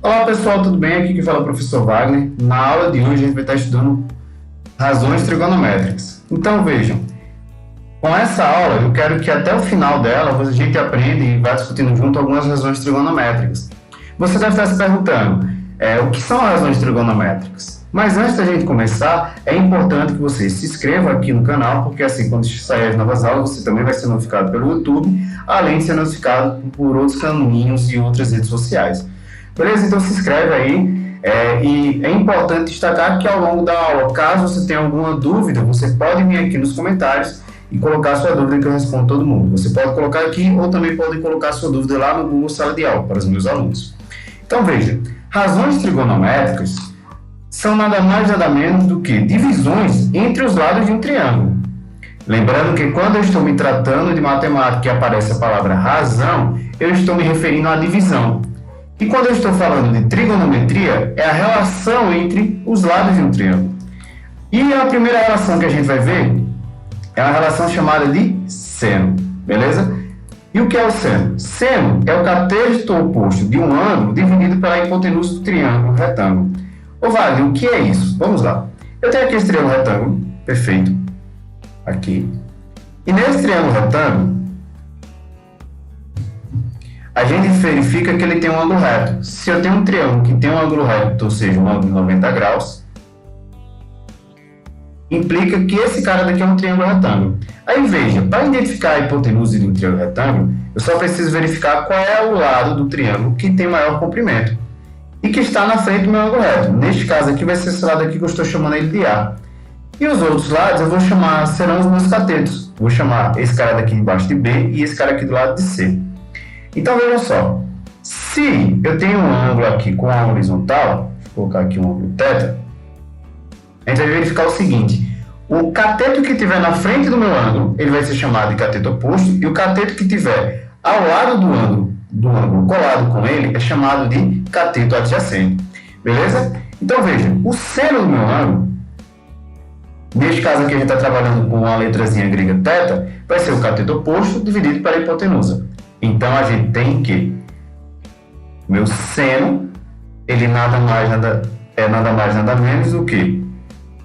Olá pessoal, tudo bem? Aqui que fala é o professor Wagner. Na aula de hoje a gente vai estar estudando razões trigonométricas. Então vejam, com essa aula eu quero que até o final dela a gente aprenda e vá discutindo junto algumas razões trigonométricas. Você deve estar se perguntando, o que são razões trigonométricas? Mas antes da gente começar, é importante que você se inscreva aqui no canal, porque assim, quando sair as novas aulas, você também vai ser notificado pelo YouTube, além de ser notificado por outros caminhos e outras redes sociais. Beleza? Então se inscreve aí. E é importante destacar que ao longo da aula, caso você tenha alguma dúvida, você pode vir aqui nos comentários e colocar sua dúvida que eu respondo todo mundo. Você pode colocar aqui ou também pode colocar sua dúvida lá no Google Sala de Aula para os meus alunos. Então veja, razões trigonométricas são nada mais nada menos do que divisões entre os lados de um triângulo. Lembrando que quando eu estou me tratando de matemática e aparece a palavra razão, eu estou me referindo à divisão. E quando eu estou falando de trigonometria, é a relação entre os lados de um triângulo. E a primeira relação que a gente vai ver é uma relação chamada de seno, beleza? E o que é o seno? Seno é o cateto oposto de um ângulo dividido pela hipotenusa do triângulo retângulo. Ô Wagner, o que é isso? Vamos lá. Eu tenho aqui esse triângulo retângulo, perfeito, aqui. E nesse triângulo retângulo, a gente verifica que ele tem um ângulo reto. Se eu tenho um triângulo que tem um ângulo reto, ou seja, um ângulo de 90 graus, implica que esse cara daqui é um triângulo retângulo. Aí veja, para identificar a hipotenusa de um triângulo retângulo, eu só preciso verificar qual é o lado do triângulo que tem maior comprimento e que está na frente do meu ângulo reto. Neste caso aqui vai ser esse lado aqui que eu estou chamando ele de A. E os outros lados eu vou chamar, serão os meus catetos. Vou chamar esse cara daqui embaixo de B e esse cara aqui do lado de C. Então vejam só, se eu tenho um ângulo aqui com a horizontal, vou colocar aqui um ângulo θ, a gente vai verificar o seguinte: o cateto que estiver na frente do meu ângulo, ele vai ser chamado de cateto oposto, e o cateto que estiver ao lado do ângulo colado com ele é chamado de cateto adjacente. Beleza? Então veja, o seno do meu ângulo, neste caso aqui a gente está trabalhando com a letrazinha grega θ, vai ser o cateto oposto dividido pela hipotenusa. Então a gente tem que meu seno, ele nada mais nada menos do que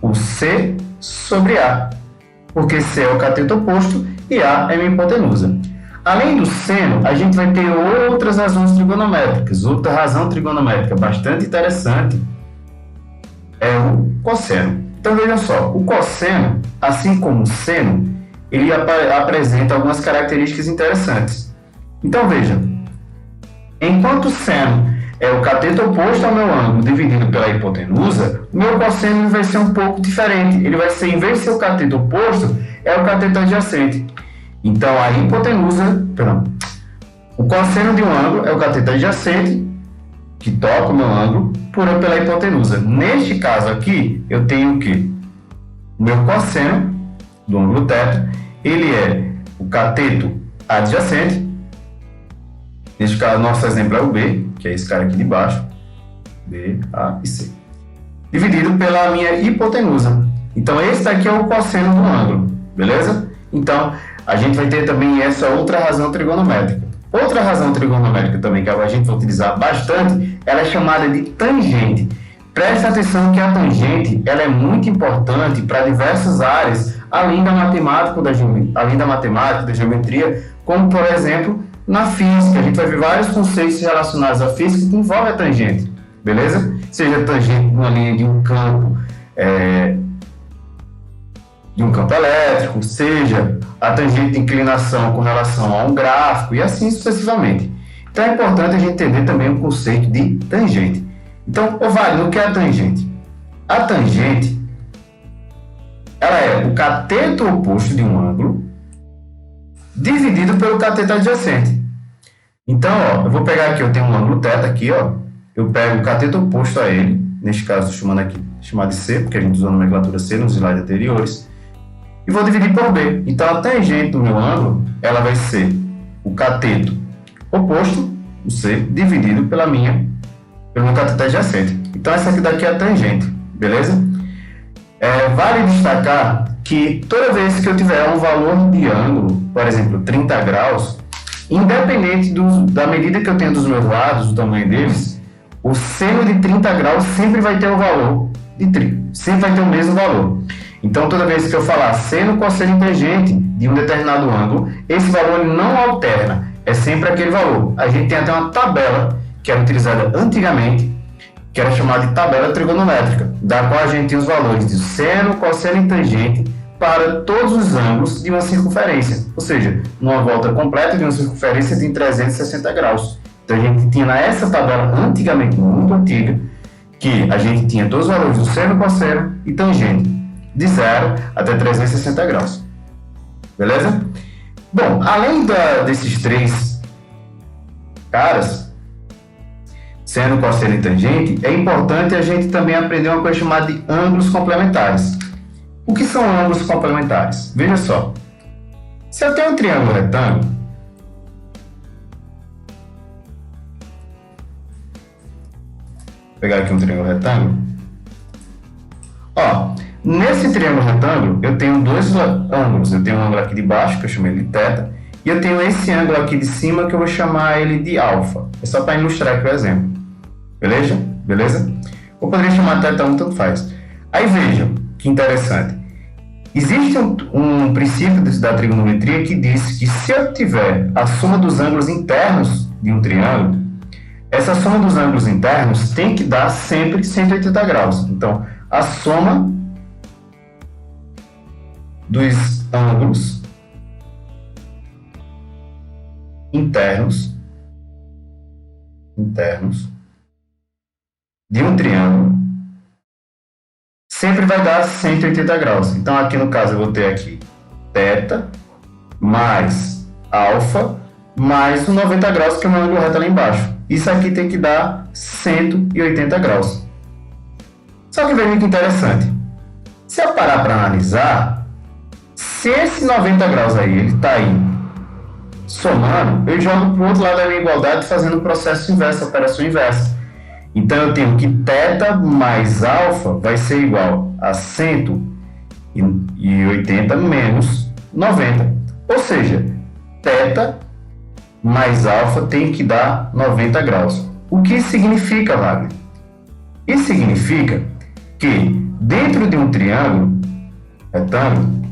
o C sobre A, porque C é o cateto oposto e A é minha hipotenusa. Além do seno, a gente vai ter outras razões trigonométricas. Outra razão trigonométrica bastante interessante é o cosseno. Então vejam só, o cosseno, assim como o seno, ele apresenta algumas características interessantes. Então veja, enquanto o seno é o cateto oposto ao meu ângulo dividido pela hipotenusa, o meu cosseno vai ser um pouco diferente. Ele vai ser, em vez de ser o cateto oposto, é o cateto adjacente. Então a hipotenusa, o cosseno de um ângulo é o cateto adjacente, que toca o meu ângulo, pela hipotenusa. Neste caso aqui, eu tenho que o meu cosseno do ângulo θ, ele é o cateto adjacente. Neste caso, nosso exemplo é o B, que é esse cara aqui de baixo, B, A e C, dividido pela minha hipotenusa. Então, esse daqui é o cosseno do ângulo, beleza? Então, a gente vai ter também essa outra razão trigonométrica. Outra razão trigonométrica também que a gente vai utilizar bastante, ela é chamada de tangente. Preste atenção que a tangente ela é muito importante para diversas áreas, além da matemática, da geometria, como, por exemplo, na física. A gente vai ver vários conceitos relacionados à física que envolvem a tangente, beleza? Seja tangente numa linha de um campo, elétrico, seja a tangente de inclinação com relação a um gráfico e assim sucessivamente. Então é importante a gente entender também o conceito de tangente. Então, Wagner, o que é a tangente? A tangente, ela é o cateto oposto de um ângulo dividido pelo cateto adjacente. Então, eu vou pegar aqui, eu tenho um ângulo θ aqui, eu pego o cateto oposto a ele, neste caso estou chamando de C, porque a gente usou a nomenclatura C nos slides anteriores, e vou dividir por B. Então, a tangente do meu ângulo, ela vai ser o cateto oposto, o C, dividido pelo meu cateto adjacente. Então, essa aqui daqui é a tangente, beleza? Vale destacar que toda vez que eu tiver um valor de ângulo, por exemplo, 30 graus, independente da medida que eu tenho dos meus lados, do tamanho deles, o seno de 30 graus sempre vai ter o valor de 30, sempre vai ter o mesmo valor. Então, toda vez que eu falar seno, cosseno e tangente de um determinado ângulo, esse valor ele não alterna, é sempre aquele valor. A gente tem até uma tabela que era utilizada antigamente, que era chamada de tabela trigonométrica, da qual a gente tem os valores de seno, cosseno e tangente para todos os ângulos de uma circunferência, ou seja, numa volta completa de uma circunferência de 360 graus. Então a gente tinha nessa tabela, antigamente, muito antiga, que a gente tinha todos os valores do seno, cosseno e tangente, de 0 até 360 graus. Beleza? Bom, além desses três caras, seno, cosseno e tangente, é importante a gente também aprender uma coisa chamada de ângulos complementares. O que são ângulos complementares? Veja só. Se eu tenho um triângulo retângulo, vou pegar aqui um triângulo retângulo. Ó, nesse triângulo retângulo, eu tenho dois ângulos. Eu tenho um ângulo aqui de baixo, que eu chamei de θ, e eu tenho esse ângulo aqui de cima, que eu vou chamar ele de alfa. É só para ilustrar aqui o exemplo. Beleza? Beleza? Ou poderia chamar θ1, tanto faz. Aí vejam, que interessante. Existe um princípio da trigonometria que diz que se eu tiver a soma dos ângulos internos de um triângulo, essa soma dos ângulos internos tem que dar sempre 180 graus. Então, a soma dos ângulos internos de um triângulo sempre vai dar 180 graus. Então, aqui no caso, eu vou ter aqui θ mais alfa mais o 90 graus, que é o meu ângulo reto lá embaixo. Isso aqui tem que dar 180 graus. Só que veja que interessante. Se eu parar para analisar, se esse 90 graus aí, ele está aí somando, eu jogo para o outro lado da minha igualdade fazendo o processo inverso, a operação inversa. Então, eu tenho que θ mais alfa vai ser igual a 180 menos 90. Ou seja, θ mais alfa tem que dar 90 graus. O que isso significa, Wagner? Isso significa que dentro de um triângulo retângulo,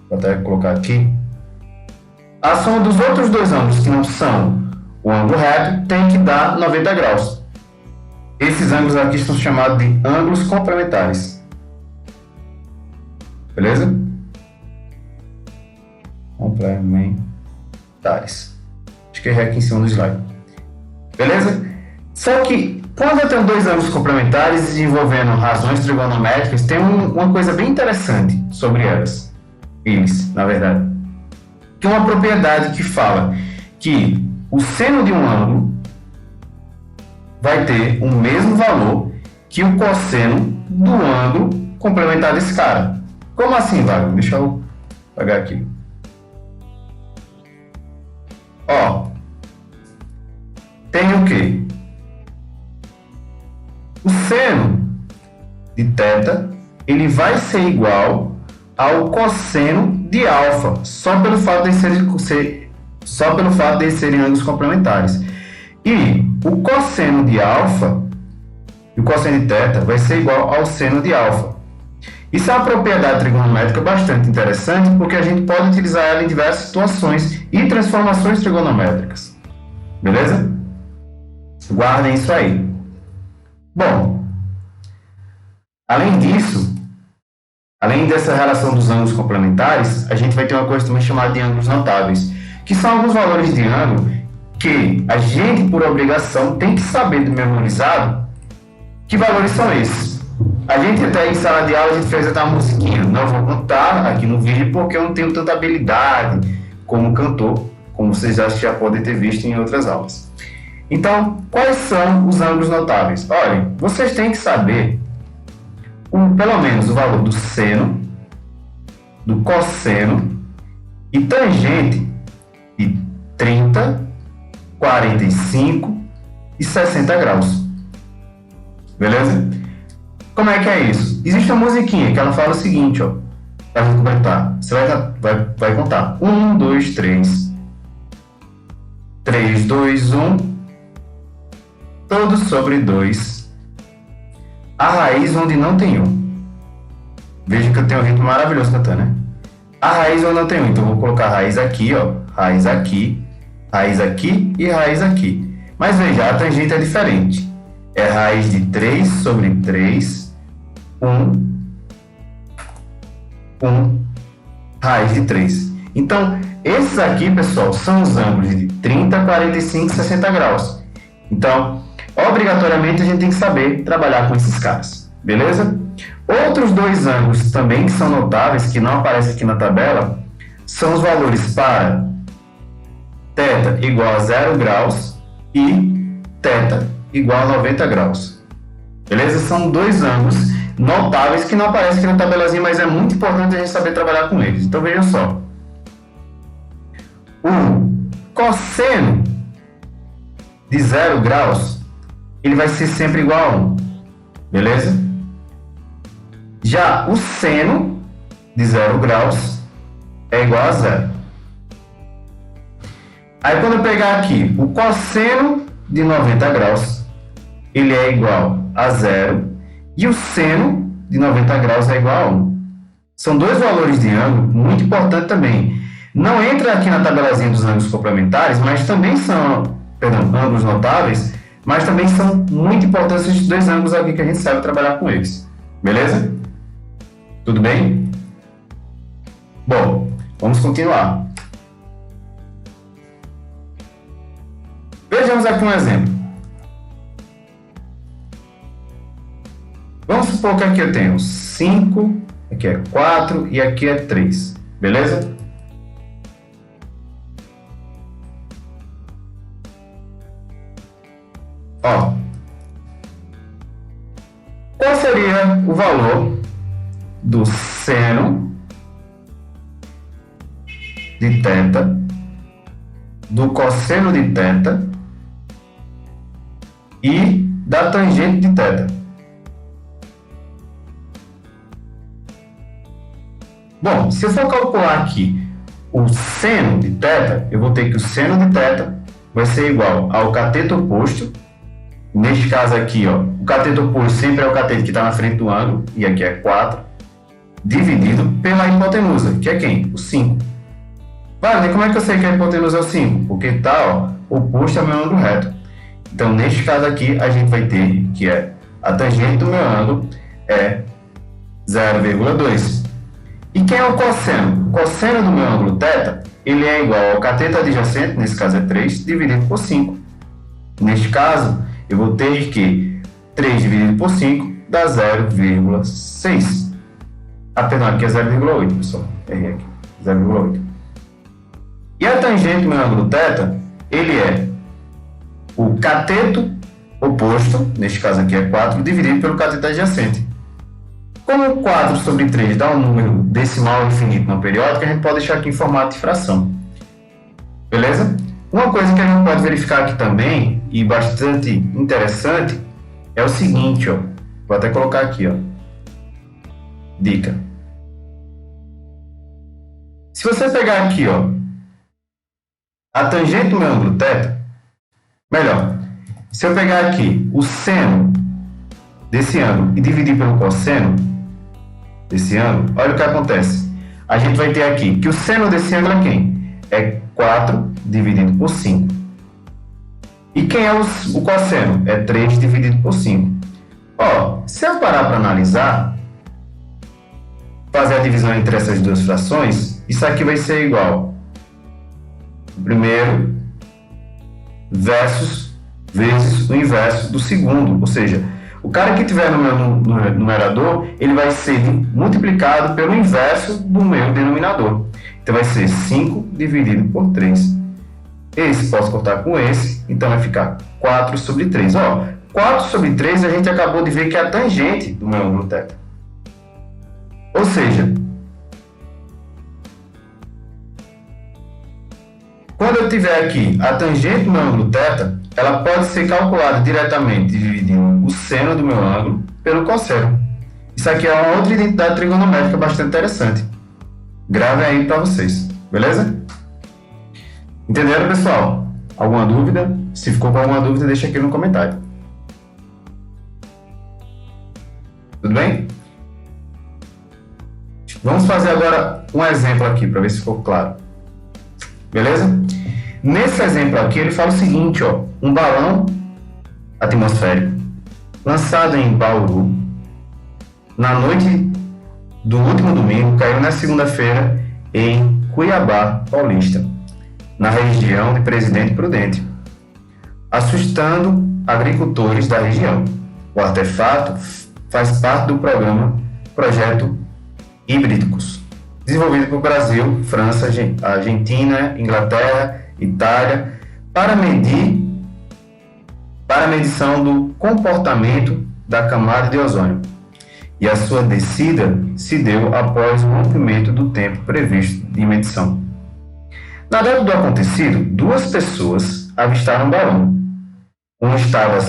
vou até colocar aqui, a soma dos outros dois ângulos que não são o ângulo reto tem que dar 90 graus. Esses ângulos aqui são chamados de ângulos complementares. Beleza? Complementares. Acho que errei aqui em cima do slide. Beleza? Só que quando eu tenho dois ângulos complementares envolvendo razões trigonométricas, tem uma coisa bem interessante sobre eles, na verdade. Que é uma propriedade que fala que o seno de um ângulo vai ter o mesmo valor que o cosseno do ângulo complementar desse cara. Como assim, Wagner? Deixa eu pegar aqui. Ó, tem o quê? O seno de θ, ele vai ser igual ao cosseno de alfa, só pelo fato de serem ângulos complementares. E o cosseno de alfa e o cosseno de θ vai ser igual ao seno de alfa. Isso é uma propriedade trigonométrica bastante interessante, porque a gente pode utilizar ela em diversas situações e transformações trigonométricas. Beleza? Guardem isso aí. Bom, além disso, além dessa relação dos ângulos complementares, a gente vai ter uma coisa também chamada de ângulos notáveis, que são alguns valores de ângulo que a gente, por obrigação, tem que saber do memorizado que valores são esses. A gente até em sala de aula a gente fez até uma musiquinha. Não vou contar aqui no vídeo porque eu não tenho tanta habilidade como cantor, como vocês já podem ter visto em outras aulas. Então, quais são os ângulos notáveis? Olhem, vocês têm que saber pelo menos o valor do seno, do cosseno e tangente de 30, 45 e 60 graus. Beleza? Como é que é isso? Existe uma musiquinha que ela fala o seguinte, ó, para completar. Você vai contar 1, 2, 3. 3, 2, 1. todo sobre 2, a raiz onde não tem 1. Veja que eu tenho um ritmo maravilhoso cantando, né? A raiz onde não tem 1, então eu vou colocar raiz aqui, ó, raiz aqui e raiz aqui. Mas veja, a tangente é diferente. É raiz de 3 sobre 3, 1, raiz de 3. Então, esses aqui, pessoal, são os ângulos de 30, 45 e 60 graus. Então, obrigatoriamente, a gente tem que saber trabalhar com esses caras, beleza? Outros dois ângulos também que são notáveis, que não aparecem aqui na tabela, são os valores para θ igual a 0 graus e θ igual a 90 graus. Beleza? São dois ângulos notáveis que não aparecem aqui na tabelazinha, mas é muito importante a gente saber trabalhar com eles. Então, vejam só. O cosseno de 0 graus, ele vai ser sempre igual a 1. Beleza? Já o seno de 0 graus é igual a 0. Aí, quando eu pegar aqui o cosseno de 90 graus, ele é igual a 0. E o seno de 90 graus é igual a 1. São dois valores de ângulo muito importantes também. Não entra aqui na tabelazinha dos ângulos complementares, mas também são, ângulos notáveis, mas também são muito importantes esses dois ângulos aqui que a gente sabe trabalhar com eles. Beleza? Tudo bem? Bom, vamos continuar. Vejamos aqui um exemplo. Vamos supor que aqui eu tenho 5, aqui é 4 e aqui é 3. Beleza? Ó. Qual seria o valor do seno de θ, do cosseno de θ e da tangente de θ? Bom, se eu for calcular aqui o seno de θ, eu vou ter que o seno de θ vai ser igual ao cateto oposto. Neste caso aqui, ó, o cateto oposto sempre é o cateto que está na frente do ângulo, e aqui é 4, dividido pela hipotenusa, que é quem? O 5. Vale, como é que eu sei que a hipotenusa é o 5? Porque está oposto ao meu ângulo reto. Então, neste caso aqui, a gente vai ter que a tangente do meu ângulo é 0,2. E quem é o cosseno? O cosseno do meu ângulo θ, ele é igual ao cateto adjacente, nesse caso é 3, dividido por 5. Neste caso, eu vou ter que 3 dividido por 5 dá 0,6. Perdão, aqui é 0,8, pessoal. Errei aqui. 0,8. E a tangente do meu ângulo θ, ele é o cateto oposto, neste caso aqui é 4, dividido pelo cateto adjacente. Como 4 sobre 3 dá um número decimal infinito não periódico, a gente pode deixar aqui em formato de fração. Beleza? Uma coisa que a gente pode verificar aqui também, e bastante interessante, é o seguinte, ó. Vou até colocar aqui, ó. Dica. Se você pegar aqui, ó, a tangente do meu ângulo θ, melhor, se eu pegar aqui o seno desse ângulo e dividir pelo cosseno desse ângulo, olha o que acontece. A gente vai ter aqui que o seno desse ângulo é quem? É 4 dividido por 5. E quem é o cosseno? É 3 dividido por 5. Ó, se eu parar para analisar, fazer a divisão entre essas duas frações, isso aqui vai ser igual o primeiro vezes o inverso do segundo. Ou seja, o cara que tiver no meu numerador, ele vai ser multiplicado pelo inverso do meu denominador. Então vai ser 5 dividido por 3. Esse posso cortar com esse, então vai ficar 4 sobre 3. Ó, 4 sobre 3 a gente acabou de ver que é a tangente do meu ângulo θ. Ou seja, quando eu tiver aqui a tangente do meu ângulo θ, ela pode ser calculada diretamente dividindo o seno do meu ângulo pelo cosseno. Isso aqui é uma outra identidade trigonométrica bastante interessante. Gravem aí para vocês, beleza? Entenderam, pessoal? Alguma dúvida? Se ficou com alguma dúvida, deixa aqui no comentário. bem? Vamos fazer agora um exemplo aqui para ver se ficou claro. Beleza? Nesse exemplo aqui ele fala o seguinte, ó, um balão atmosférico lançado em Bauru na noite do último domingo caiu na segunda-feira em Cuiabá, Paulista, na região de Presidente Prudente, assustando agricultores da região. O artefato faz parte do Projeto Híbridicos, desenvolvido por Brasil, França, Argentina, Inglaterra, Itália, para medição do comportamento da camada de ozônio. E a sua descida se deu após o rompimento do tempo previsto de medição. Na data do acontecido, 2 pessoas avistaram o balão. Um estava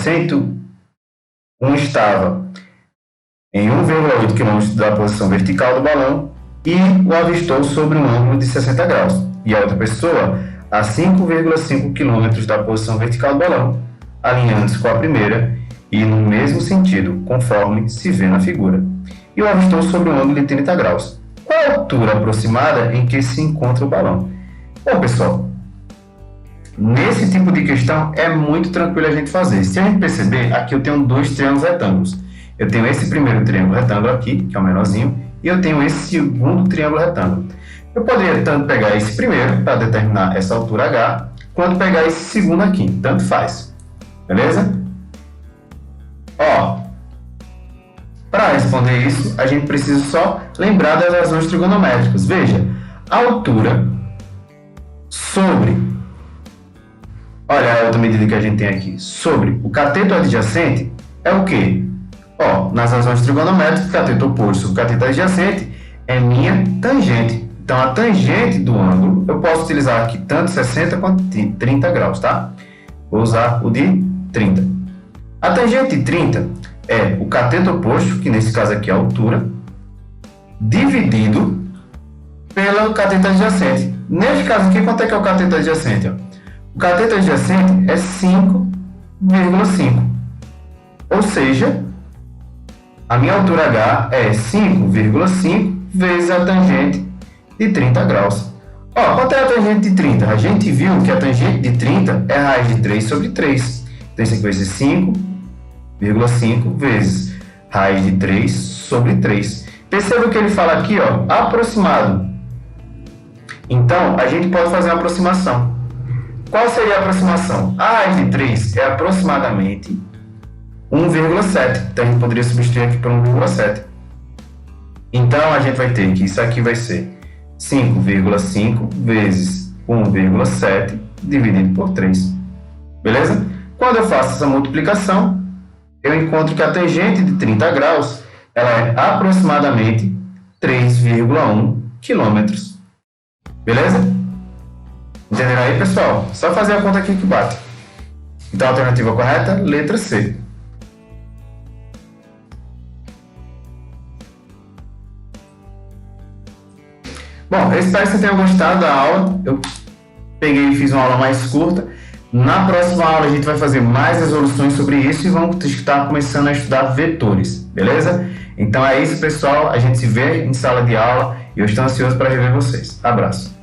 em 1,8 km da posição vertical do balão e o avistou sobre um ângulo de 60 graus. E a outra pessoa a 5,5 km da posição vertical do balão, alinhando-se com a primeira e no mesmo sentido, conforme se vê na figura. E o avistou sobre um ângulo de 30 graus. Qual a altura aproximada em que se encontra o balão? Bom, pessoal, nesse tipo de questão é muito tranquilo a gente fazer. Se a gente perceber, aqui eu tenho 2 triângulos retângulos. Eu tenho esse primeiro triângulo retângulo aqui, que é o menorzinho, e eu tenho esse segundo triângulo retângulo. Eu poderia tanto pegar esse primeiro, para determinar essa altura H, quanto pegar esse segundo aqui, tanto faz. Beleza? Ó, para responder isso, a gente precisa só lembrar das razões trigonométricas. Veja, a altura sobre, olha a outra medida que a gente tem aqui, sobre o cateto adjacente é o quê? Ó, nas razões trigonométricas, cateto oposto sobre cateto adjacente é minha tangente. Então, a tangente do ângulo, eu posso utilizar aqui tanto 60 quanto 30 graus, tá? Vou usar o de 30. A tangente de 30 é o cateto oposto, que nesse caso aqui é a altura, dividido pelo cateto adjacente. Neste caso aqui, quanto é que é o cateto adjacente? Ó? O cateto adjacente é 5,5. Ou seja, a minha altura H é 5,5 vezes a tangente de 30 graus. Ó, quanto é a tangente de 30? A gente viu que a tangente de 30 é a raiz de 3 sobre 3. Então, isso aqui vai ser 5,5 vezes raiz de 3 sobre 3. Perceba que ele fala aqui, ó, aproximado. Então, a gente pode fazer uma aproximação. Qual seria a aproximação? A raiz de 3 é aproximadamente 1,7. Então, a gente poderia substituir aqui por 1,7. Então, a gente vai ter que isso aqui vai ser 5,5 vezes 1,7 dividido por 3. Beleza? Quando eu faço essa multiplicação, eu encontro que a tangente de 30 graus ela é aproximadamente 3,1 quilômetros. Beleza? Entenderam aí, pessoal? Só fazer a conta aqui que bate. Então, a alternativa correta, letra C. Bom, eu espero que você tenha gostado da aula. Eu peguei e fiz uma aula mais curta. Na próxima aula a gente vai fazer mais resoluções sobre isso e vamos estar começando a estudar vetores, beleza? Então é isso, pessoal. A gente se vê em sala de aula e eu estou ansioso para rever vocês. Abraço.